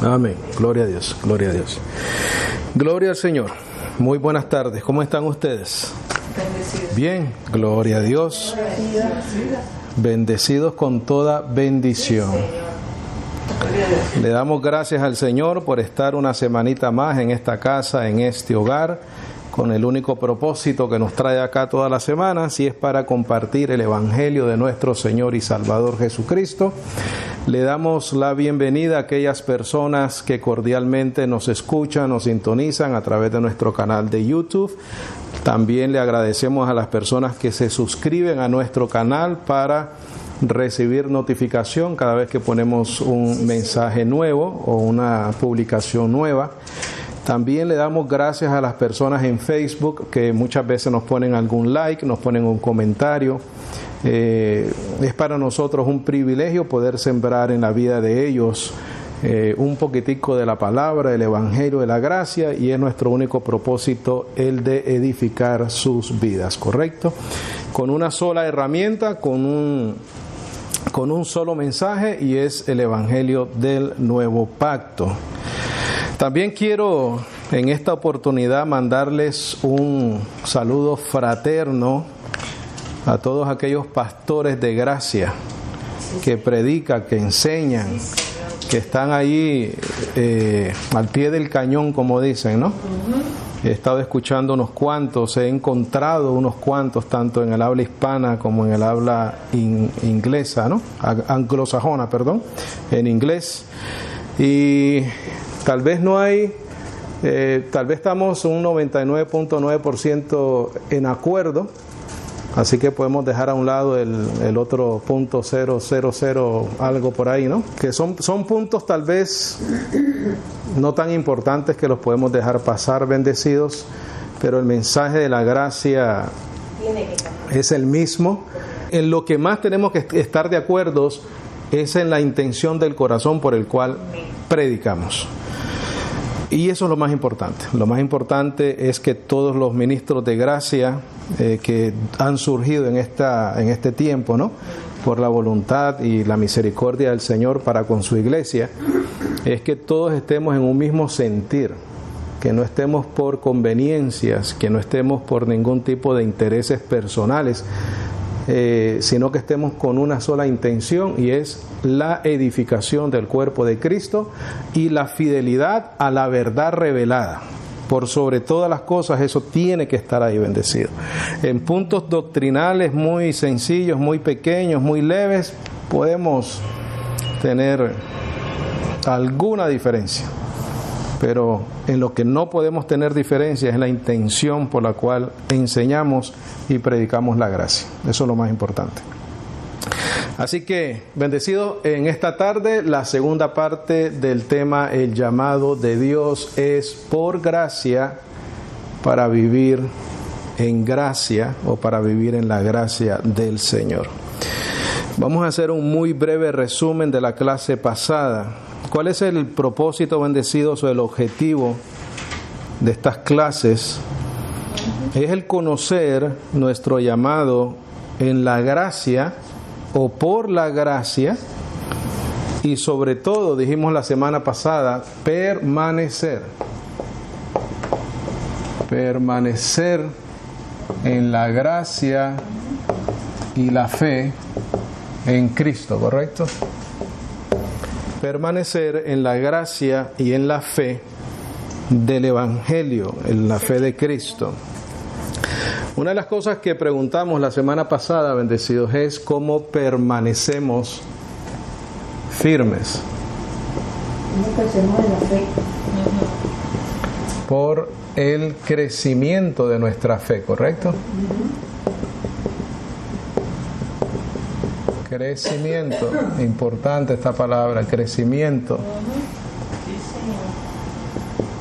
Amén. Gloria a Dios, gloria a Dios. Gloria al Señor. Muy buenas tardes. ¿Cómo están ustedes? Bendecidos. Bien, gloria a Dios. Bendecidos con toda bendición. Le damos gracias al Señor por estar una semanita más en esta casa, en este hogar, con el único propósito que nos trae acá todas las semanas, y es para compartir el Evangelio de nuestro Señor y Salvador Jesucristo. Le damos la bienvenida a aquellas personas que cordialmente nos escuchan, nos sintonizan a través de nuestro canal de YouTube. También le agradecemos a las personas que se suscriben a nuestro canal para recibir notificación cada vez que ponemos un mensaje nuevo o una publicación nueva. También le damos gracias a las personas en Facebook que muchas veces nos ponen algún like, nos ponen un comentario. Es para nosotros un privilegio poder sembrar en la vida de ellos un poquitico de la palabra, del Evangelio de la gracia, y es nuestro único propósito el de edificar sus vidas, ¿correcto? Con una sola herramienta, con un solo mensaje, y es el Evangelio del Nuevo Pacto. También quiero en esta oportunidad mandarles un saludo fraterno a todos aquellos pastores de gracia que predican, que enseñan, que están ahí al pie del cañón, como dicen, ¿no? He estado escuchando unos cuantos, he encontrado unos cuantos, tanto en el habla hispana como en el habla inglesa, ¿no? Anglosajona, perdón, en inglés. Y tal vez no hay, tal vez estamos un 99.9% en acuerdo, así que podemos dejar a un lado el otro .000 algo por ahí, ¿no? Que son puntos tal vez no tan importantes que los podemos dejar pasar, bendecidos, pero el mensaje de la gracia es el mismo. En lo que más tenemos que estar de acuerdo es en la intención del corazón por el cual predicamos. Y eso es lo más importante. Lo más importante es que todos los ministros de gracia que han surgido en este tiempo, ¿no?, por la voluntad y la misericordia del Señor para con su iglesia, es que todos estemos en un mismo sentir, que no estemos por conveniencias, que no estemos por ningún tipo de intereses personales, sino que estemos con una sola intención, y es la edificación del cuerpo de Cristo y la fidelidad a la verdad revelada. Por sobre todas las cosas, eso tiene que estar ahí, bendecido. En puntos doctrinales muy sencillos, muy pequeños, muy leves, podemos tener alguna diferencia, pero en lo que no podemos tener diferencia es la intención por la cual enseñamos y predicamos la gracia. Eso es lo más importante. Así que, bendecido, en esta tarde la segunda parte del tema, el llamado de Dios es por gracia para vivir en gracia, o para vivir en la gracia del Señor. Vamos a hacer un muy breve resumen de la clase pasada. ¿Cuál es el propósito, bendecidos, o el objetivo de estas clases? Es el conocer nuestro llamado en la gracia o por la gracia, y sobre todo, dijimos la semana pasada, permanecer en la gracia y la fe en Cristo, ¿correcto? Permanecer en la gracia y en la fe del Evangelio, en la fe de Cristo. Una de las cosas que preguntamos la semana pasada, bendecidos, es cómo permanecemos firmes. ¿Cómo crecemos en la fe? Por el crecimiento de nuestra fe, ¿correcto? Crecimiento, importante esta palabra, crecimiento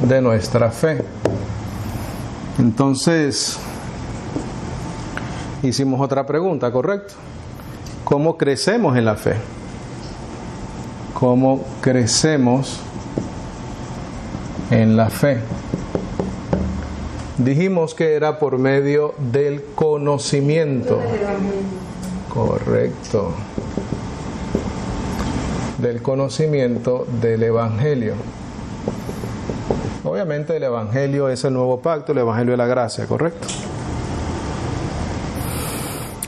de nuestra fe. Entonces, hicimos otra pregunta, ¿correcto? ¿Cómo crecemos en la fe? ¿Cómo crecemos en la fe? Dijimos que era por medio del conocimiento. Correcto. del conocimiento del Evangelio. Obviamente el Evangelio es el nuevo pacto, el Evangelio de la gracia, ¿correcto?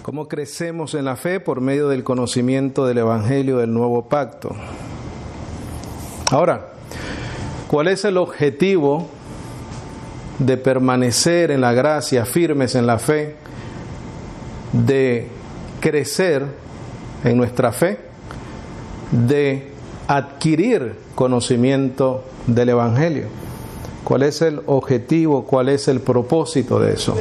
¿Cómo crecemos en la fe? Por medio del conocimiento del Evangelio del nuevo pacto. Ahora, ¿cuál es el objetivo de permanecer en la gracia, firmes en la fe, de crecer en nuestra fe, de adquirir conocimiento del Evangelio? ¿Cuál es el objetivo? ¿Cuál es el propósito de eso?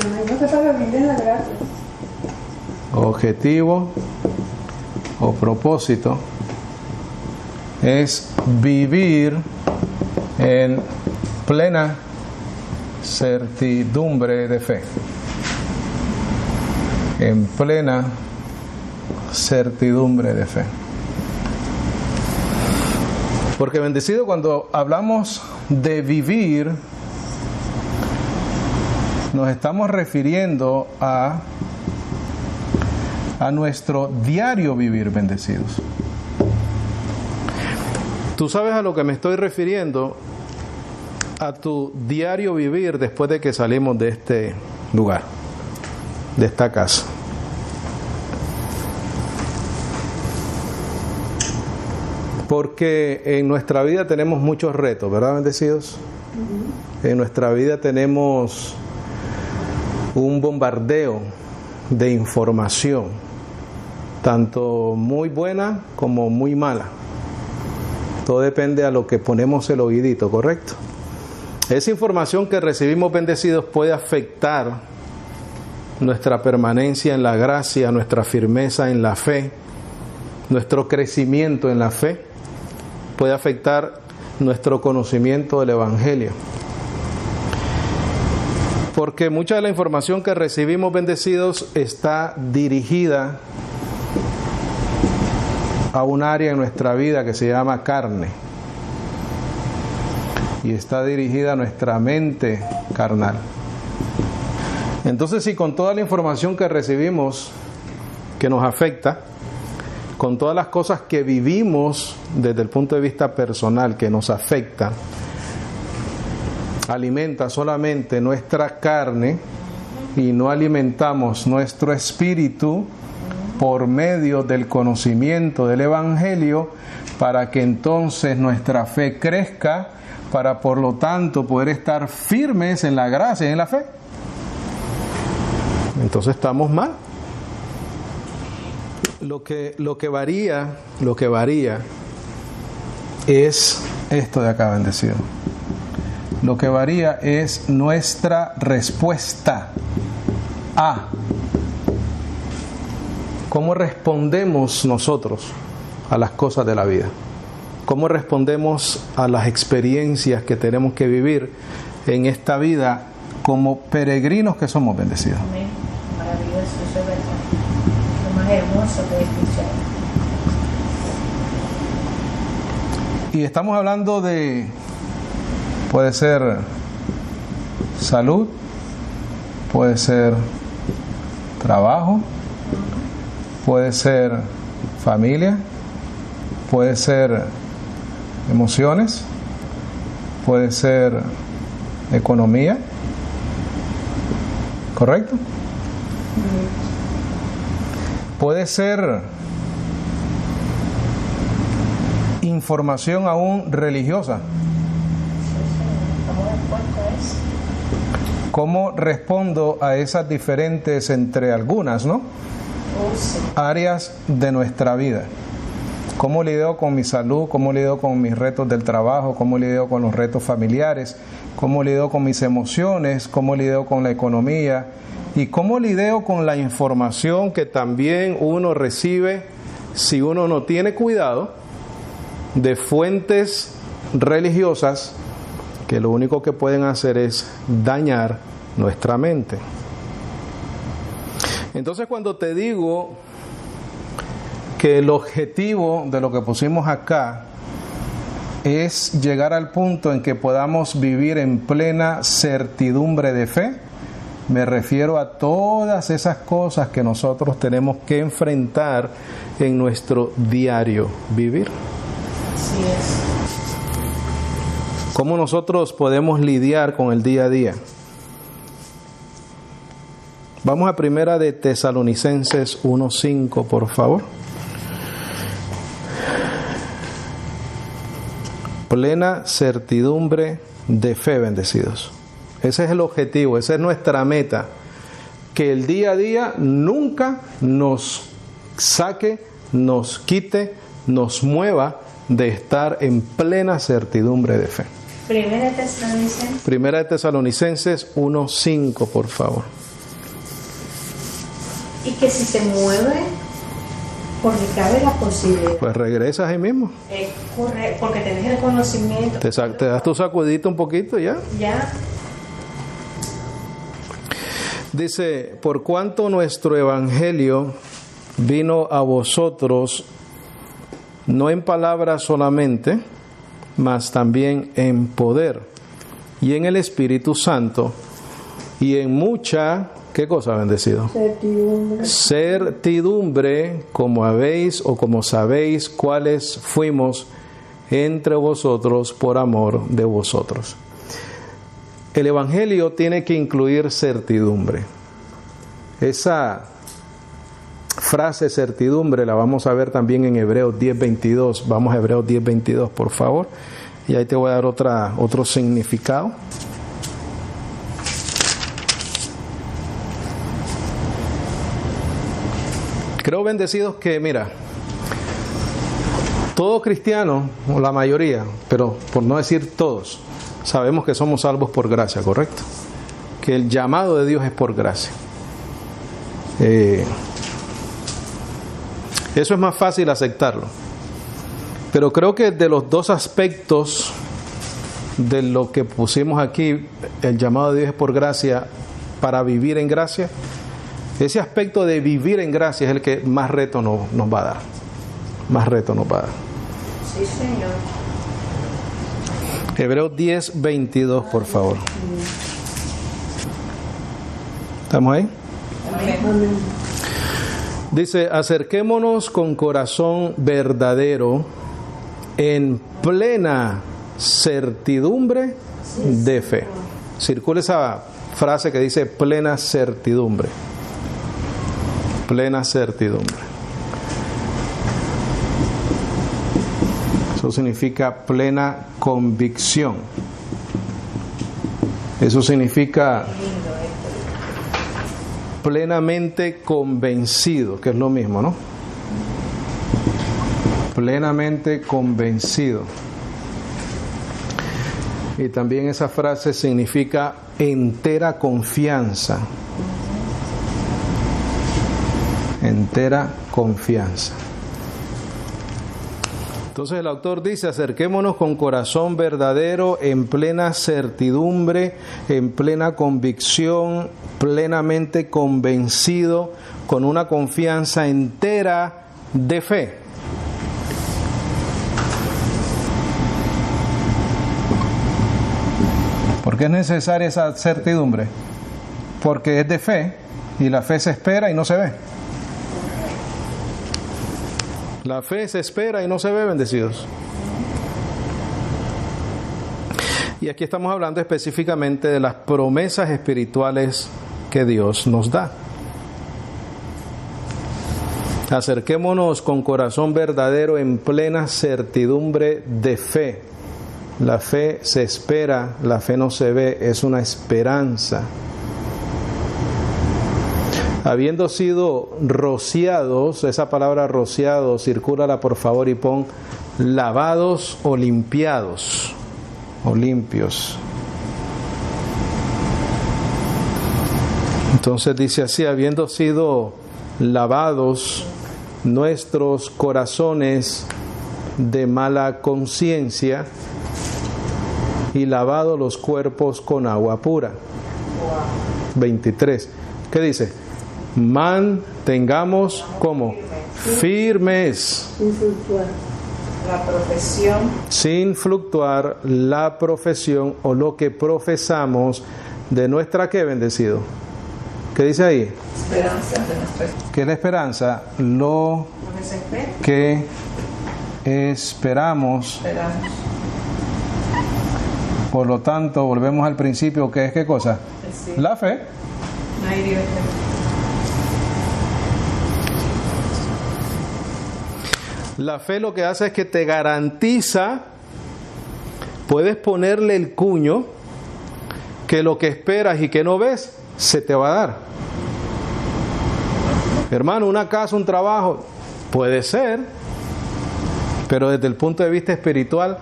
Objetivo o propósito es vivir en plena certidumbre de fe. En plena certidumbre de fe. Porque bendecido, cuando hablamos de vivir, nos estamos refiriendo a nuestro diario vivir, bendecidos. Tú sabes a lo que me estoy refiriendo, a tu diario vivir después de que salimos de este lugar, de esta casa. Porque en nuestra vida tenemos muchos retos, ¿verdad, bendecidos? En nuestra vida tenemos un bombardeo de información, tanto muy buena como muy mala. Todo depende a lo que ponemos el oídito, ¿correcto? Esa información que recibimos, bendecidos, puede afectar nuestra permanencia en la gracia, nuestra firmeza en la fe, nuestro crecimiento en la fe, puede afectar nuestro conocimiento del Evangelio. Porque mucha de la información que recibimos, bendecidos, está dirigida a un área en nuestra vida que se llama carne. Y está dirigida a nuestra mente carnal. Entonces, si con toda la información que recibimos, que nos afecta, con todas las cosas que vivimos desde el punto de vista personal que nos afecta, alimenta solamente nuestra carne y no alimentamos nuestro espíritu por medio del conocimiento del Evangelio, para que entonces nuestra fe crezca, para por lo tanto poder estar firmes en la gracia y en la fe, entonces estamos mal. Lo que varía es esto de acá, bendecido. Lo que varía es nuestra respuesta a cómo respondemos nosotros a las cosas de la vida. Cómo respondemos a las experiencias que tenemos que vivir en esta vida como peregrinos que somos, bendecidos. Amén. Maravilloso, eso es verdad. Lo más hermoso que he escuchado. Y estamos hablando de, puede ser salud, puede ser trabajo, puede ser familia, puede ser emociones, puede ser economía, ¿correcto? Puede ser información aún religiosa. ¿Cómo respondo a esas diferentes, entre algunas, ¿no?, áreas de nuestra vida? ¿Cómo lidio con mi salud? ¿Cómo lidio con mis retos del trabajo? ¿Cómo lidio con los retos familiares? ¿Cómo lidio con mis emociones? ¿Cómo lidio con la economía? ¿Y cómo lidio con la información que también uno recibe si uno no tiene cuidado de fuentes religiosas que lo único que pueden hacer es dañar nuestra mente? Entonces, cuando te digo que el objetivo de lo que pusimos acá es llegar al punto en que podamos vivir en plena certidumbre de fe, me refiero a todas esas cosas que nosotros tenemos que enfrentar en nuestro diario vivir. Así es. ¿Cómo nosotros podemos lidiar con el día a día? Vamos a Primera de Tesalonicenses 1:5, por favor. Plena certidumbre de fe, bendecidos. Ese es el objetivo, esa es nuestra meta. Que el día a día nunca nos saque, nos quite, nos mueva de estar en plena certidumbre de fe. Primera de Tesalonicenses 1:5, por favor. Y que si se mueve, porque cabe la posibilidad. Pues regresas ahí mismo. Es correcto, porque tenés el conocimiento. Te das tu sacudito un poquito ya. Ya. Dice, por cuanto nuestro evangelio vino a vosotros, no en palabras solamente, mas también en poder y en el Espíritu Santo y en mucha, ¿qué cosa, bendecido? Certidumbre, como habéis o como sabéis cuáles fuimos entre vosotros por amor de vosotros. El Evangelio tiene que incluir certidumbre. Esa frase certidumbre la vamos a ver también en Hebreos 10:22. Vamos a Hebreos 10:22, por favor. Y ahí te voy a dar otro significado. Creo, bendecidos, que mira, todo cristiano, o la mayoría, pero por no decir todos, sabemos que somos salvos por gracia, ¿correcto? Que el llamado de Dios es por gracia. Eso es más fácil aceptarlo. Pero creo que de los dos aspectos de lo que pusimos aquí, el llamado de Dios es por gracia, para vivir en gracia, ese aspecto de vivir en gracia es el que más reto nos va a dar. Más reto nos va a dar. Sí, Señor. Hebreos 10:22, por favor. ¿Estamos ahí? Amén. Dice, acerquémonos con corazón verdadero en plena certidumbre de fe. Circula esa frase que dice plena certidumbre. Plena certidumbre. Eso significa plena convicción. Eso significa plenamente convencido, que es lo mismo, ¿no? Plenamente convencido. Y también esa frase significa entera confianza. Entera confianza. Entonces el autor dice, acerquémonos con corazón verdadero, en plena certidumbre, en plena convicción, plenamente convencido, con una confianza entera de fe. ¿Por qué es necesaria esa certidumbre? Porque es de fe, y la fe se espera y no se ve. La fe se espera y no se ve, bendecidos. Y aquí estamos hablando específicamente de las promesas espirituales que Dios nos da. Acerquémonos con corazón verdadero en plena certidumbre de fe. La fe se espera, la fe no se ve, es una esperanza. Habiendo sido rociados, esa palabra rociado, circúlala por favor y pon lavados o limpiados, o limpios. Entonces dice así, habiendo sido lavados nuestros corazones de mala conciencia y lavados los cuerpos con agua pura. 23. ¿Qué dice? Mantengamos como firmes La profesión. sin fluctuar la profesión o lo que profesamos de nuestra, ¿qué, bendecido? ¿Qué dice ahí? Esperanza de nuestra. ¿Qué es la esperanza? Lo que se espera. que esperamos. Por lo tanto, volvemos al principio, que es ¿qué cosa? Sí. La fe. La fe lo que hace es que te garantiza, puedes ponerle el cuño, que lo que esperas y que no ves, se te va a dar. Hermano, una casa, un trabajo, puede ser, pero desde el punto de vista espiritual,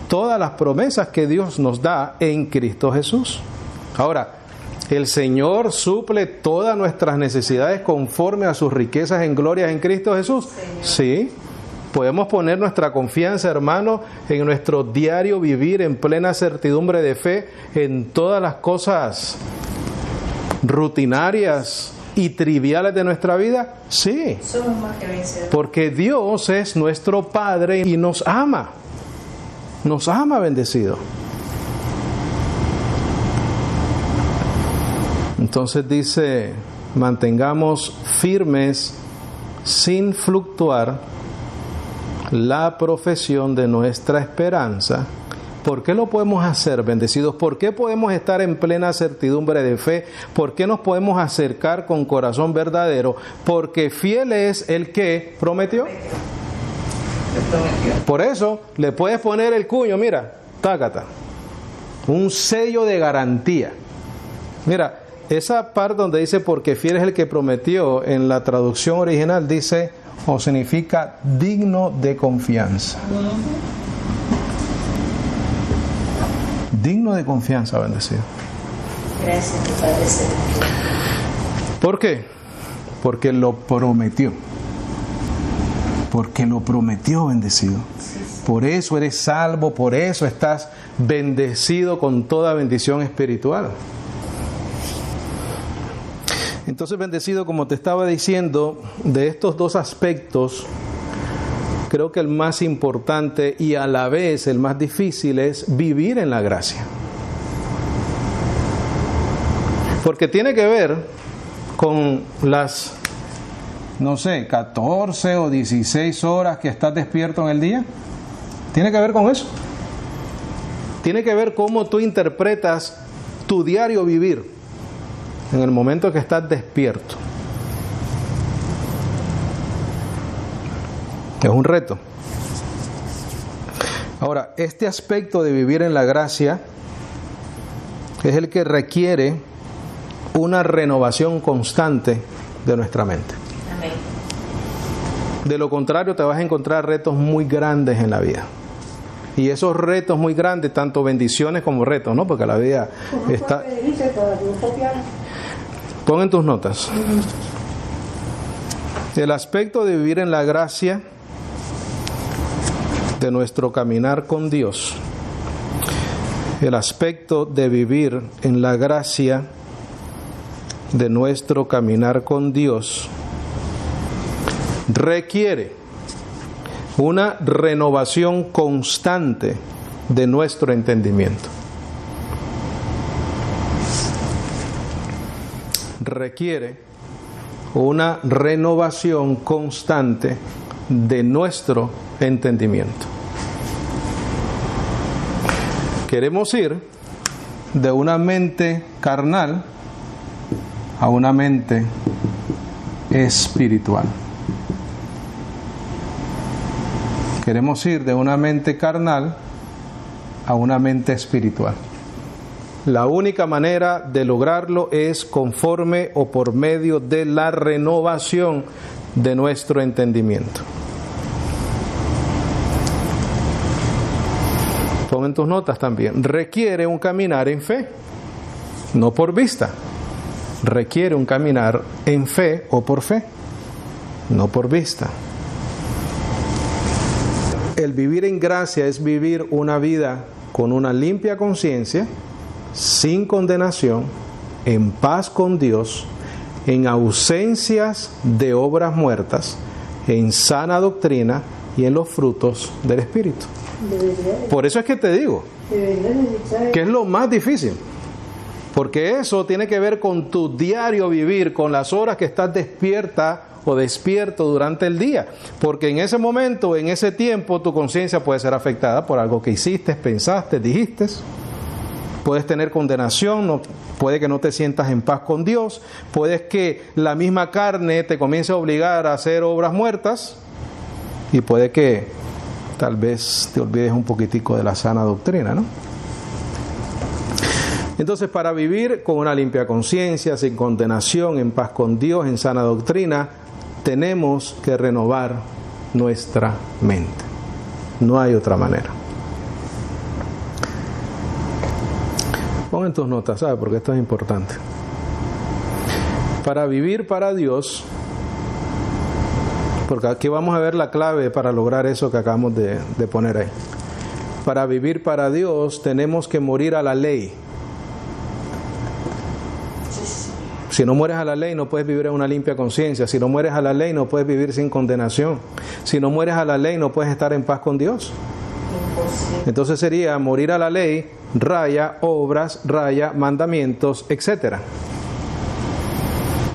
todas las promesas que Dios nos da en Cristo Jesús. Ahora, el Señor suple todas nuestras necesidades conforme a sus riquezas en gloria en Cristo Jesús. Sí, podemos poner nuestra confianza, hermano, en nuestro diario vivir en plena certidumbre de fe en todas las cosas rutinarias y triviales de nuestra vida. Sí, somos más que vencedores. Porque Dios es nuestro Padre y nos ama. Nos ama, bendecido. Entonces dice, mantengamos firmes sin fluctuar la profesión de nuestra esperanza. ¿Por qué lo podemos hacer, bendecidos? ¿Por qué podemos estar en plena certidumbre de fe? ¿Por qué nos podemos acercar con corazón verdadero? Porque fiel es el que prometió. Por eso le puedes poner el cuño, mira, tácata, un sello de garantía. Mira, esa parte donde dice porque fiel es el que prometió, en la traducción original dice o significa digno de confianza. Digno de confianza, bendecido. Gracias, Padre Celestial. ¿Por qué? Porque lo prometió. Porque lo prometió, bendecido. Por eso eres salvo, por eso estás bendecido con toda bendición espiritual. Entonces, bendecido, como te estaba diciendo, de estos dos aspectos, creo que el más importante y a la vez el más difícil es vivir en la gracia. Porque tiene que ver con las, 14 o 16 horas que estás despierto en el día. Tiene que ver con eso. Tiene que ver cómo tú interpretas tu diario vivir en el momento que estás despierto. Es un reto. Ahora, este aspecto de vivir en la gracia es el que requiere una renovación constante de nuestra mente. Amén. De lo contrario, te vas a encontrar retos muy grandes en la vida. Y esos retos muy grandes, tanto bendiciones como retos, ¿no? Porque la vida está... Pon en tus notas. El aspecto de vivir en la gracia de nuestro caminar con Dios. El aspecto de vivir en la gracia de nuestro caminar con Dios requiere una renovación constante de nuestro entendimiento. Requiere una renovación constante de nuestro entendimiento. Queremos ir de una mente carnal a una mente espiritual. Queremos ir de una mente carnal a una mente espiritual. La única manera de lograrlo es conforme o por medio de la renovación de nuestro entendimiento. Pon en tus notas también. Requiere un caminar en fe, no por vista. Requiere un caminar en fe o por fe, no por vista. El vivir en gracia es vivir una vida con una limpia conciencia, sin condenación, en paz con Dios, en ausencias de obras muertas, en sana doctrina y en los frutos del Espíritu. Por eso es que te digo que es lo más difícil. Porque eso tiene que ver con tu diario vivir, con las horas que estás despierta o despierto durante el día. Porque en ese momento, en ese tiempo, tu conciencia puede ser afectada por algo que hiciste, pensaste, dijiste. Puedes tener condenación, puede que no te sientas en paz con Dios, puedes que la misma carne te comience a obligar a hacer obras muertas y puede que tal vez te olvides un poquitico de la sana doctrina, ¿no? Entonces, para vivir con una limpia conciencia, sin condenación, en paz con Dios, en sana doctrina, tenemos que renovar nuestra mente. No hay otra manera. Pon en tus notas, ¿sabes? Porque esto es importante. Para vivir para Dios, porque aquí vamos a ver la clave para lograr eso que acabamos de poner ahí. Para vivir para Dios tenemos que morir a la ley. Si no mueres a la ley, no puedes vivir en una limpia conciencia. Si no mueres a la ley, no puedes vivir sin condenación. Si no mueres a la ley, no puedes estar en paz con Dios. Entonces sería morir a la ley, raya, obras, raya, mandamientos, etc.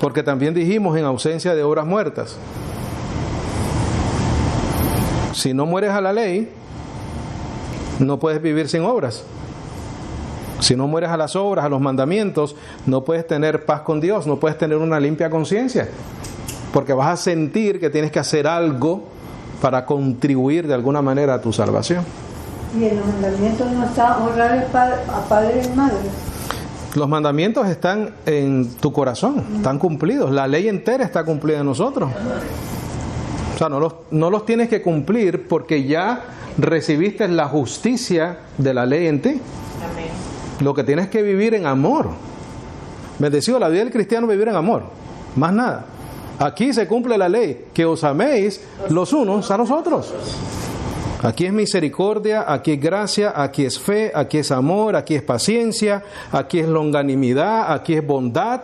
Porque también dijimos en ausencia de obras muertas. Si no mueres a la ley, no puedes vivir sin obras. Si no mueres a las obras, a los mandamientos, no puedes tener paz con Dios, no puedes tener una limpia conciencia, porque vas a sentir que tienes que hacer algo para contribuir de alguna manera a tu salvación. Y en los mandamientos no está honrar a padre y madre. Los mandamientos están en tu corazón, están cumplidos, la ley entera está cumplida en nosotros. O sea, no los tienes que cumplir porque ya recibiste la justicia de la ley en ti. Lo que tienes que vivir en amor. Bendecido, la vida del cristiano es vivir en amor, más nada. Aquí se cumple la ley, que os améis los unos a los otros. Aquí es misericordia, aquí es gracia, aquí es fe, aquí es amor, aquí es paciencia, aquí es longanimidad, aquí es bondad.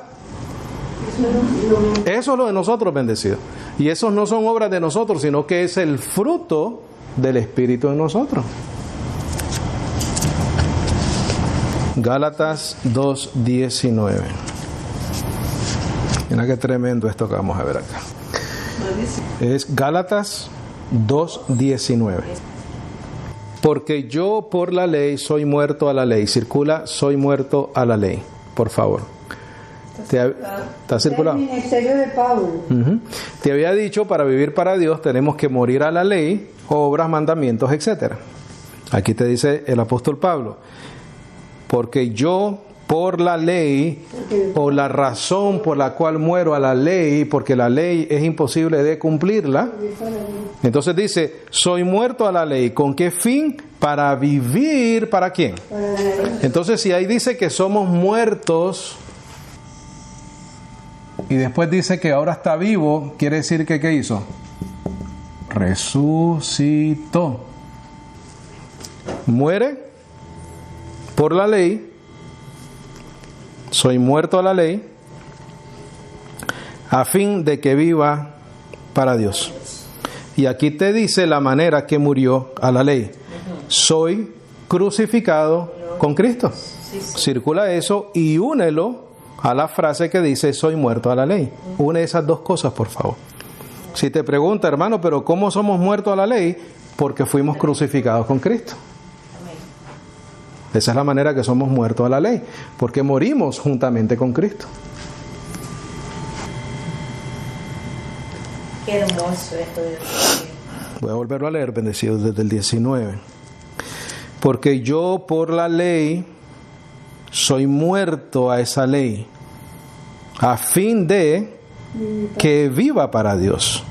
Eso es lo de nosotros, bendecido. Y esos no son obras de nosotros, sino que es el fruto del Espíritu en nosotros. Gálatas 2:19. Mira qué tremendo esto que vamos a ver acá. Es Gálatas 2:19. Porque yo por la ley soy muerto a la ley. Circula, soy muerto a la ley. Por favor. ¿Está circulado? El ministerio de Pablo. Te había dicho, para vivir para Dios tenemos que morir a la ley, obras, mandamientos, etc. Aquí te dice el apóstol Pablo. Porque yo por la ley, o la razón por la cual muero a la ley, porque la ley es imposible de cumplirla. Entonces dice, soy muerto a la ley. ¿Con qué fin? Para vivir, ¿para quién? Entonces si ahí dice que somos muertos, y después dice que ahora está vivo, quiere decir que ¿qué hizo? Resucitó. Muere por la ley, soy muerto a la ley, a fin de que viva para Dios. Y aquí te dice la manera que murió a la ley. Soy crucificado con Cristo. Circula eso y únelo a la frase que dice soy muerto a la ley. Une esas dos cosas, por favor. Si te pregunta, hermano, pero ¿cómo somos muertos a la ley? Porque fuimos crucificados con Cristo. Esa es la manera que somos muertos a la ley, porque morimos juntamente con Cristo. Qué hermoso esto. Voy a volverlo a leer, bendecidos, desde el 19. Porque yo por la ley soy muerto a esa ley, a fin de que viva para Dios.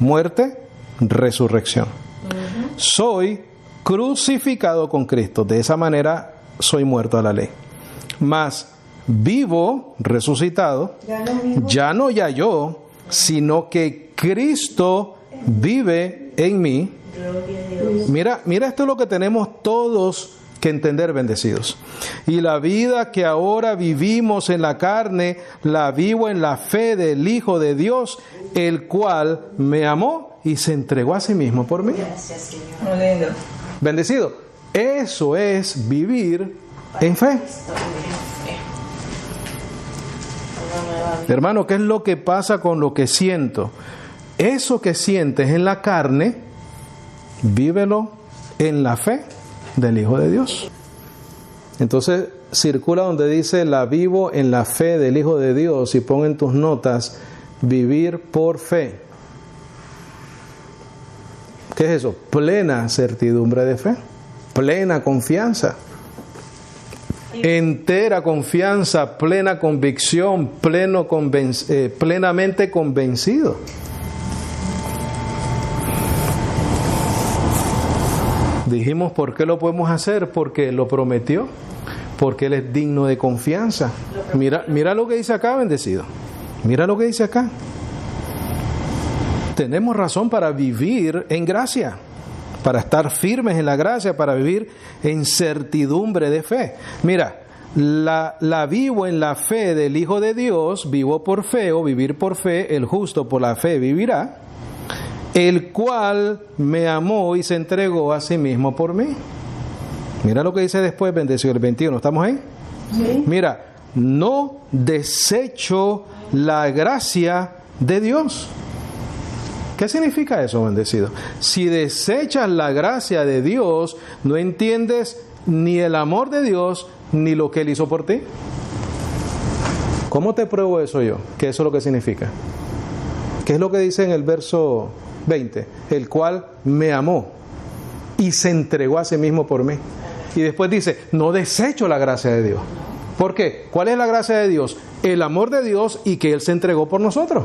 Muerte, resurrección. Soy crucificado con Cristo. De esa manera soy muerto a la ley. Mas vivo, resucitado, ya no ya yo, sino que Cristo vive en mí. Mira, esto es lo que tenemos todos que entender, bendecidos. Y la vida que ahora vivimos en la carne, la vivo en la fe del Hijo de Dios, el cual me amó y se entregó a sí mismo por mí. Gracias, Señor. Bendecido. Eso es vivir en fe. Hermano, ¿qué es lo que pasa con lo que siento? Eso que sientes en la carne, vívelo en la fe del Hijo de Dios. Entonces, circula donde dice, la vivo en la fe del Hijo de Dios, y pon en tus notas, vivir por fe. ¿Qué es eso? Plena certidumbre de fe, plena confianza, entera confianza, plena convicción, plenamente convencido. Dijimos, ¿por qué lo podemos hacer? Porque lo prometió, porque Él es digno de confianza. Mira lo que dice acá, bendecido. Mira lo que dice acá. Tenemos razón para vivir en gracia, para estar firmes en la gracia, para vivir en certidumbre de fe. Mira, la vivo en la fe del Hijo de Dios, vivo por fe o vivir por fe, el justo por la fe vivirá, el cual me amó y se entregó a sí mismo por mí. Mira lo que dice después, bendecido el 21, ¿estamos ahí? Sí. Mira, no desecho la gracia de Dios. ¿Qué significa eso, bendecido? Si desechas la gracia de Dios, no entiendes ni el amor de Dios, ni lo que Él hizo por ti. ¿Cómo te pruebo eso yo? ¿Qué eso es lo que significa? ¿Qué es lo que dice en el verso 20? El cual me amó y se entregó a sí mismo por mí. Y después dice, no desecho la gracia de Dios. ¿Por qué? ¿Cuál es la gracia de Dios? El amor de Dios y que Él se entregó por nosotros.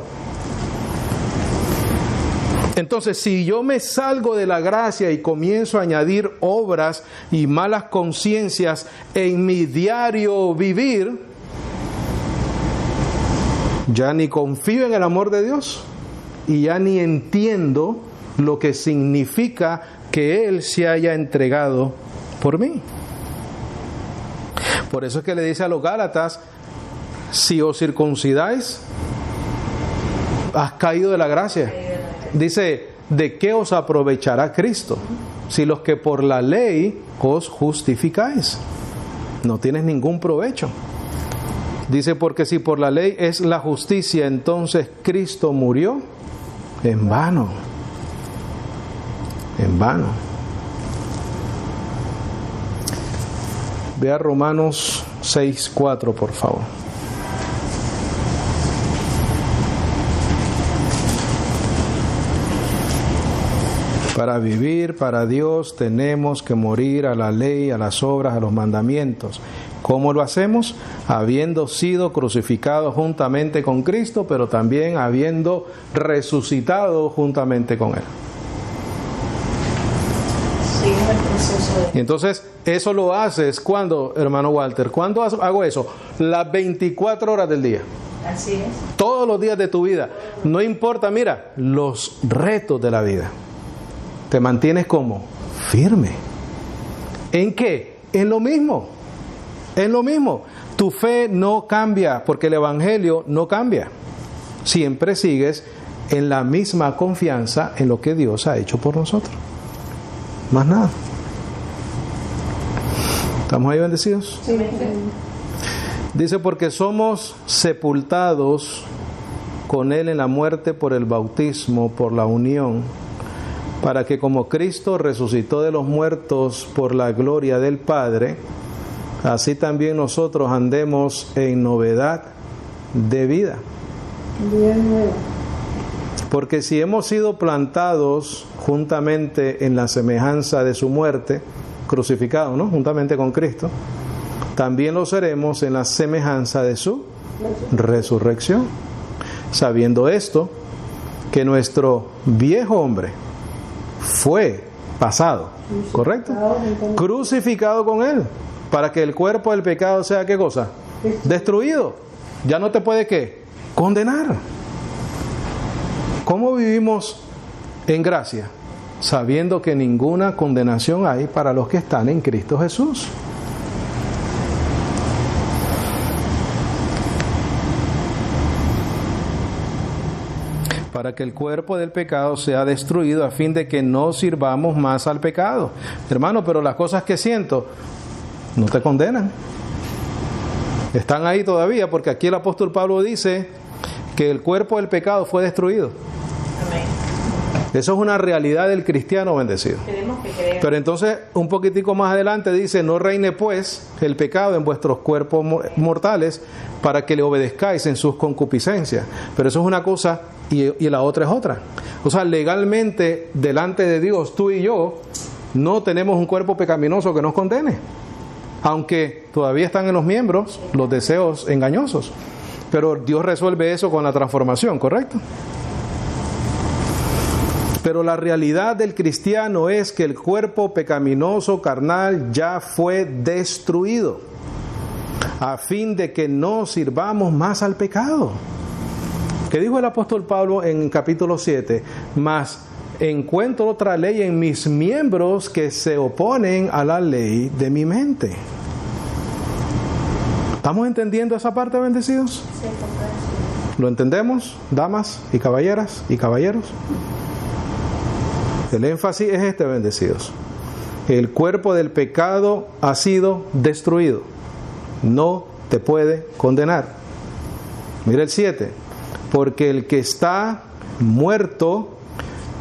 Entonces, si yo me salgo de la gracia y comienzo a añadir obras y malas conciencias en mi diario vivir, ya ni confío en el amor de Dios y ya ni entiendo lo que significa que Él se haya entregado por mí. Por eso es que le dice a los Gálatas, si os circuncidáis, has caído de la gracia. Dice, ¿de qué os aprovechará Cristo? Si los que por la ley os justificáis, no tienes ningún provecho. Dice, porque si por la ley es la justicia, entonces Cristo murió en vano. En vano. Vea Romanos 6:4, por favor. Para vivir para Dios tenemos que morir a la ley, a las obras, a los mandamientos. ¿Cómo lo hacemos? Habiendo sido crucificados juntamente con Cristo, pero también habiendo resucitado juntamente con Él. Y entonces, eso lo haces cuando, hermano Walter, ¿cuándo hago eso? Las 24 horas del día. Así es. Todos los días de tu vida. No importa, mira, los retos de la vida. Te mantienes como firme. ¿En qué? En lo mismo. En lo mismo. Tu fe no cambia porque el Evangelio no cambia. Siempre sigues en la misma confianza en lo que Dios ha hecho por nosotros. Más nada. ¿Estamos ahí bendecidos? Sí. Dice, porque somos sepultados con Él en la muerte por el bautismo, por la unión, para que como Cristo resucitó de los muertos por la gloria del Padre, así también nosotros andemos en novedad de vida. Bien. Porque si hemos sido plantados juntamente en la semejanza de su muerte, crucificados, ¿no?, juntamente con Cristo, también lo seremos en la semejanza de su resurrección. Sabiendo esto, que nuestro viejo hombre fue pasado, ¿correcto? Crucificado con Él, para que el cuerpo del pecado sea, ¿qué cosa? Destruido. Ya no te puede, ¿qué? Condenar. ¿Cómo vivimos en gracia? Sabiendo que ninguna condenación hay para los que están en Cristo Jesús. Para que el cuerpo del pecado sea destruido a fin de que no sirvamos más al pecado. Hermano, pero las cosas que siento no te condenan. Están ahí todavía, porque aquí el apóstol Pablo dice que el cuerpo del pecado fue destruido. Amén. Eso es una realidad del cristiano bendecido. Tenemos que creer. Pero entonces, un poquitico más adelante dice, no reine pues el pecado en vuestros cuerpos mortales para que le obedezcáis en sus concupiscencias. Pero eso es una cosa y la otra es otra. O sea, legalmente, delante de Dios, tú y yo, no tenemos un cuerpo pecaminoso que nos condene. Aunque todavía están en los miembros los deseos engañosos. Pero Dios resuelve eso con la transformación, ¿correcto? Pero la realidad del cristiano es que el cuerpo pecaminoso carnal ya fue destruido a fin de que no sirvamos más al pecado. ¿Qué dijo el apóstol Pablo en capítulo 7? Mas encuentro otra ley en mis miembros que se oponen a la ley de mi mente. ¿Estamos entendiendo esa parte, bendecidos? ¿Lo entendemos, damas y caballeras y caballeros? El énfasis es este, bendecidos. El cuerpo del pecado ha sido destruido. No te puede condenar. Mira el 7. Porque el que está muerto,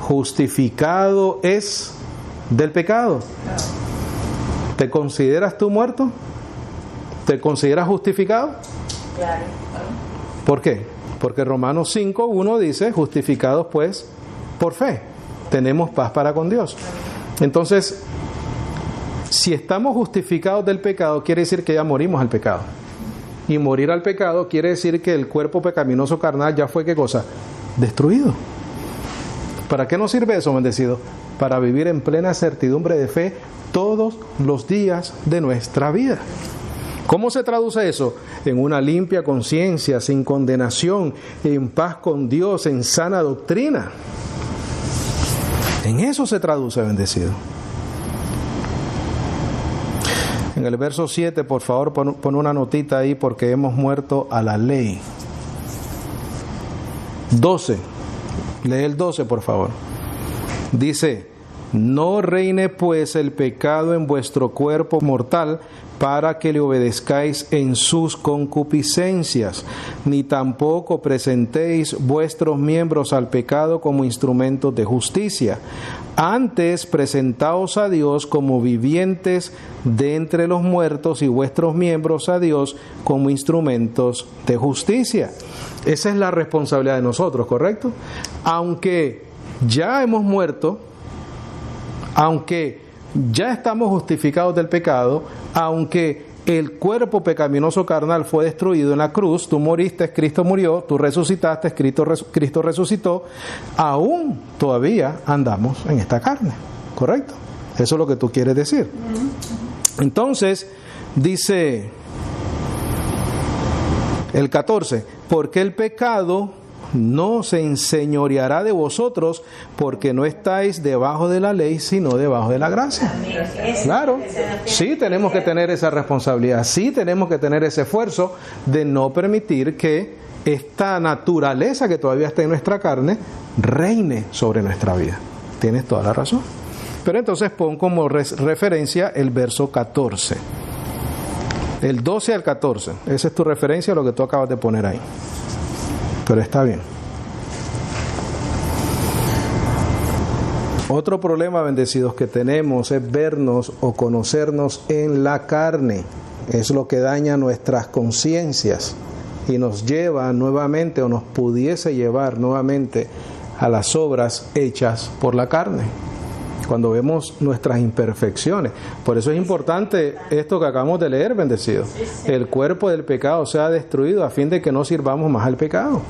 justificado es del pecado. ¿Te consideras tú muerto? ¿Te consideras justificado? Claro. ¿Por qué? Porque Romanos 5:1 dice, justificados pues por fe, tenemos paz para con Dios. Entonces, si estamos justificados del pecado, quiere decir que ya morimos al pecado. Y morir al pecado quiere decir que el cuerpo pecaminoso carnal ya fue, ¿qué cosa? Destruido. ¿Para qué nos sirve eso, bendecido? Para vivir en plena certidumbre de fe todos los días de nuestra vida. ¿Cómo se traduce eso? En una limpia conciencia, sin condenación, en paz con Dios, en sana doctrina. En eso se traduce, bendecido. En el verso 7, por favor, pon una notita ahí, porque hemos muerto a la ley. 12. Lee el 12, por favor. Dice, no reine pues el pecado en vuestro cuerpo mortal para que le obedezcáis en sus concupiscencias, ni tampoco presentéis vuestros miembros al pecado como instrumentos de justicia. Antes presentaos a Dios como vivientes de entre los muertos y vuestros miembros a Dios como instrumentos de justicia. Esa es la responsabilidad de nosotros, ¿correcto? Aunque ya hemos muerto, aunque ya estamos justificados del pecado, aunque el cuerpo pecaminoso carnal fue destruido en la cruz, tú moriste, Cristo murió, tú resucitaste, Cristo resucitó, aún todavía andamos en esta carne, ¿correcto? Eso es lo que tú quieres decir. Entonces, dice el 14, porque el pecado no se enseñoreará de vosotros, porque no estáis debajo de la ley, sino debajo de la gracia. Claro, sí tenemos que tener esa responsabilidad, sí tenemos que tener ese esfuerzo de no permitir que esta naturaleza que todavía está en nuestra carne reine sobre nuestra vida. Tienes toda la razón. Pero entonces pon como referencia el verso 14. El 12 al 14. Esa es tu referencia a lo que tú acabas de poner ahí. Pero está bien. Otro problema, bendecidos, que tenemos es vernos o conocernos en la carne. Es lo que daña nuestras conciencias y nos lleva nuevamente, o nos pudiese llevar nuevamente, a las obras hechas por la carne. Cuando vemos nuestras imperfecciones. Por eso es importante esto que acabamos de leer, bendecido. El cuerpo del pecado sea destruido a fin de que no sirvamos más al pecado.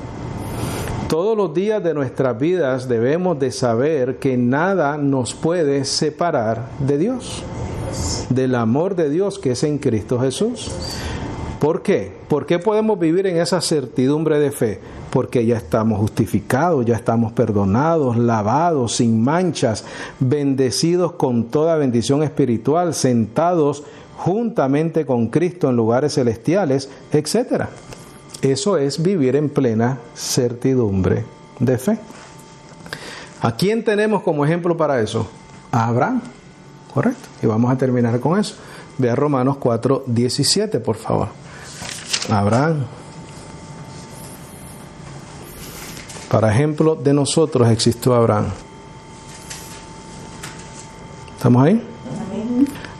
Todos los días de nuestras vidas debemos de saber que nada nos puede separar de Dios, del amor de Dios que es en Cristo Jesús. ¿Por qué? ¿Por qué podemos vivir en esa certidumbre de fe? Porque ya estamos justificados, ya estamos perdonados, lavados, sin manchas, bendecidos con toda bendición espiritual, sentados juntamente con Cristo en lugares celestiales, etc. Eso es vivir en plena certidumbre de fe. ¿A quién tenemos como ejemplo para eso? A Abraham, ¿correcto? Y vamos a terminar con eso. Ve a Romanos 4:17, por favor. Abraham. Para ejemplo de nosotros existió Abraham. ¿Estamos ahí?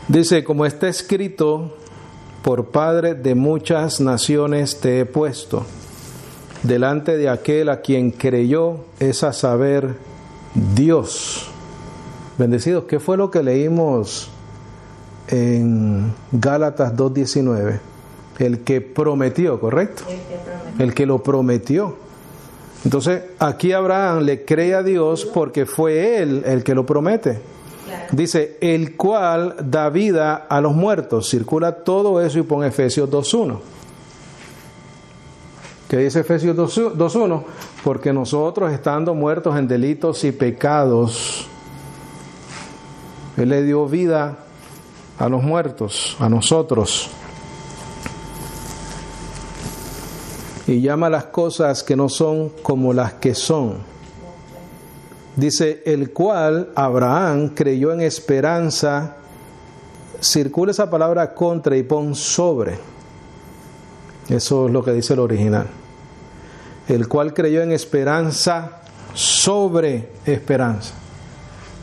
Dice, como está escrito, por padre de muchas naciones te he puesto, delante de aquel a quien creyó, es a saber, Dios. Bendecidos, ¿qué fue lo que leímos en Gálatas 2:19? El que prometió, ¿correcto? El que lo prometió. Entonces, aquí Abraham le cree a Dios porque fue él el que lo promete. Dice, el cual da vida a los muertos. Circula todo eso y pon Efesios 2:1. ¿Qué dice Efesios 2:1? Porque nosotros, estando muertos en delitos y pecados, Él le dio vida a los muertos, a nosotros. Y llama las cosas que no son como las que son. Dice, el cual Abraham creyó en esperanza. Circula esa palabra contra y pon sobre. Eso es lo que dice el original. El cual creyó en esperanza sobre esperanza.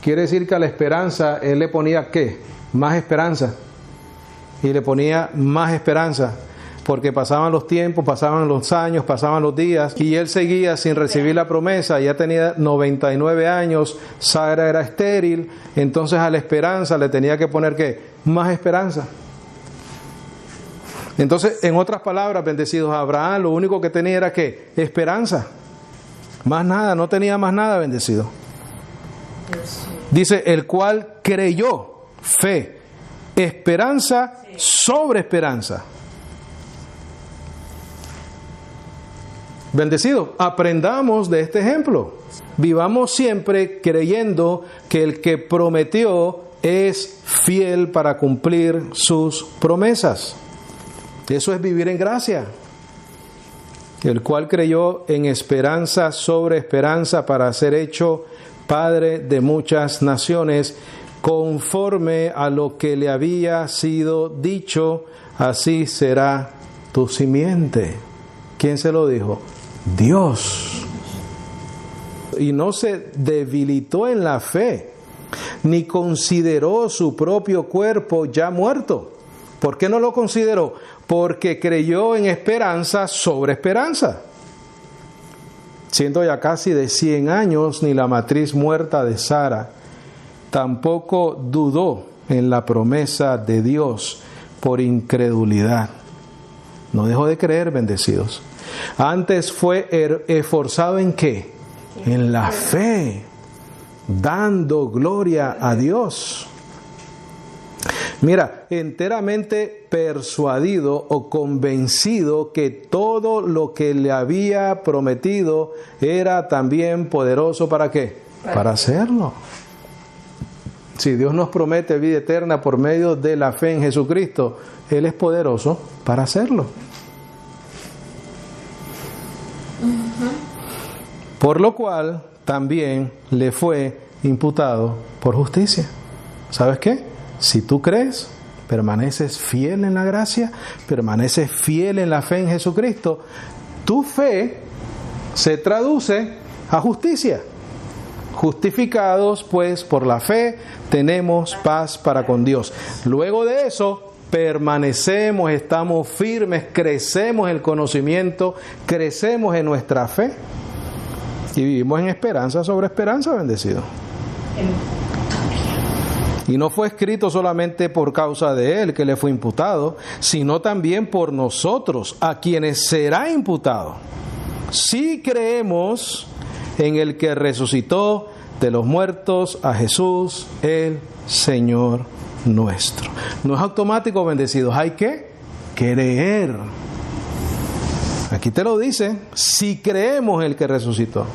Quiere decir que a la esperanza él le ponía ¿qué? Más esperanza. Y le ponía más esperanza. Porque pasaban los tiempos, pasaban los años, pasaban los días, y él seguía sin recibir la promesa. Ya tenía 99 años, Sara era estéril, entonces a la esperanza le tenía que poner ¿qué? Más esperanza. Entonces, en otras palabras, bendecidos, Abraham lo único que tenía era ¿qué? Esperanza. Más nada, no tenía más nada, bendecido. Dice, el cual creyó, fe, esperanza sobre esperanza. Bendecido, aprendamos de este ejemplo. Vivamos siempre creyendo que el que prometió es fiel para cumplir sus promesas. Eso es vivir en gracia. El cual creyó en esperanza sobre esperanza para ser hecho padre de muchas naciones, conforme a lo que le había sido dicho, así será tu simiente. ¿Quién se lo dijo? Dios. Y no se debilitó en la fe, ni consideró su propio cuerpo ya muerto. ¿Por qué no lo consideró? Porque creyó en esperanza sobre esperanza. Siendo ya casi de 100 años, ni la matriz muerta de Sara, tampoco dudó en la promesa de Dios por incredulidad. No dejó de creer, bendecidos. Antes fue esforzado ¿en qué? En la fe, dando gloria a Dios. Mira, enteramente persuadido o convencido que todo lo que le había prometido era también poderoso ¿para qué? Para hacerlo. Si Dios nos promete vida eterna por medio de la fe en Jesucristo, Él es poderoso para hacerlo. Por lo cual también le fue imputado por justicia. ¿Sabes qué? Si tú crees, permaneces fiel en la gracia, permaneces fiel en la fe en Jesucristo, tu fe se traduce a justicia. Justificados pues por la fe tenemos paz para con Dios. Luego de eso permanecemos, estamos firmes, crecemos en el conocimiento, crecemos en nuestra fe y vivimos en esperanza sobre esperanza, bendecido. Y no fue escrito solamente por causa de él que le fue imputado, sino también por nosotros, a quienes será imputado. Si creemos en el que resucitó de los muertos a Jesús, el Señor nuestro. No es automático, bendecidos, hay que creer. Aquí te lo dice, si creemos en el que resucitó.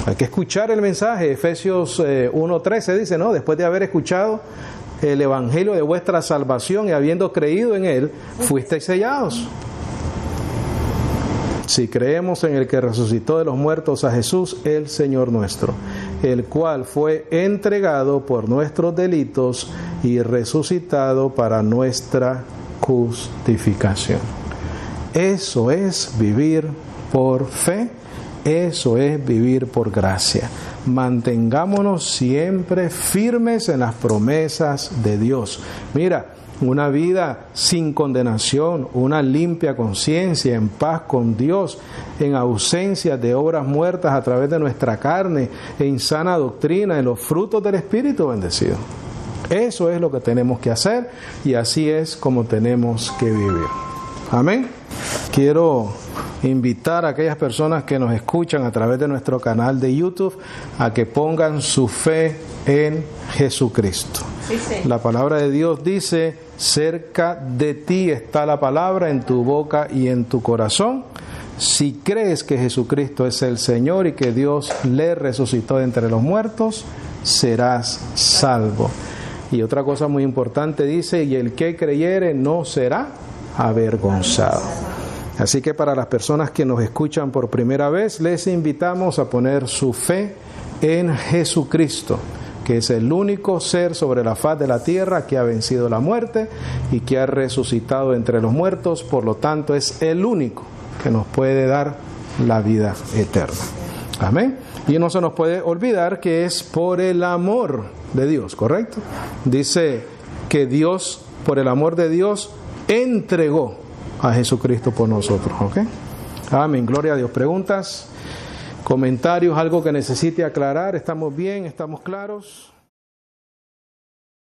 Hay que escuchar el mensaje. Efesios 1:13 dice, ¿no? Después de haber escuchado el evangelio de vuestra salvación y habiendo creído en él, fuisteis sellados. Si creemos en el que resucitó de los muertos a Jesús, el Señor nuestro, el cual fue entregado por nuestros delitos y resucitado para nuestra justificación. Eso es vivir por fe, eso es vivir por gracia. Mantengámonos siempre firmes en las promesas de Dios. Mira, una vida sin condenación, una limpia conciencia, en paz con Dios, en ausencia de obras muertas a través de nuestra carne, en sana doctrina, en los frutos del Espíritu bendecido. Eso es lo que tenemos que hacer y así es como tenemos que vivir. Amén. Quiero invitar a aquellas personas que nos escuchan a través de nuestro canal de YouTube a que pongan su fe en Jesucristo. Sí. La palabra de Dios dice: cerca de ti está la palabra, en tu boca y en tu corazón. Si crees que Jesucristo es el Señor y que Dios le resucitó de entre los muertos, serás salvo. Y otra cosa muy importante dice: y el que creyere no será avergonzado. Así que para las personas que nos escuchan por primera vez, les invitamos a poner su fe en Jesucristo, que es el único ser sobre la faz de la tierra que ha vencido la muerte y que ha resucitado entre los muertos. Por lo tanto, es el único que nos puede dar la vida eterna. Amén. Y no se nos puede olvidar que es por el amor de Dios, ¿correcto? Dice que Dios, por el amor de Dios, entregó a Jesucristo por nosotros, ¿ok? Amén, gloria a Dios. ¿Preguntas? ¿Comentarios? ¿Algo que necesite aclarar? ¿Estamos bien? ¿Estamos claros?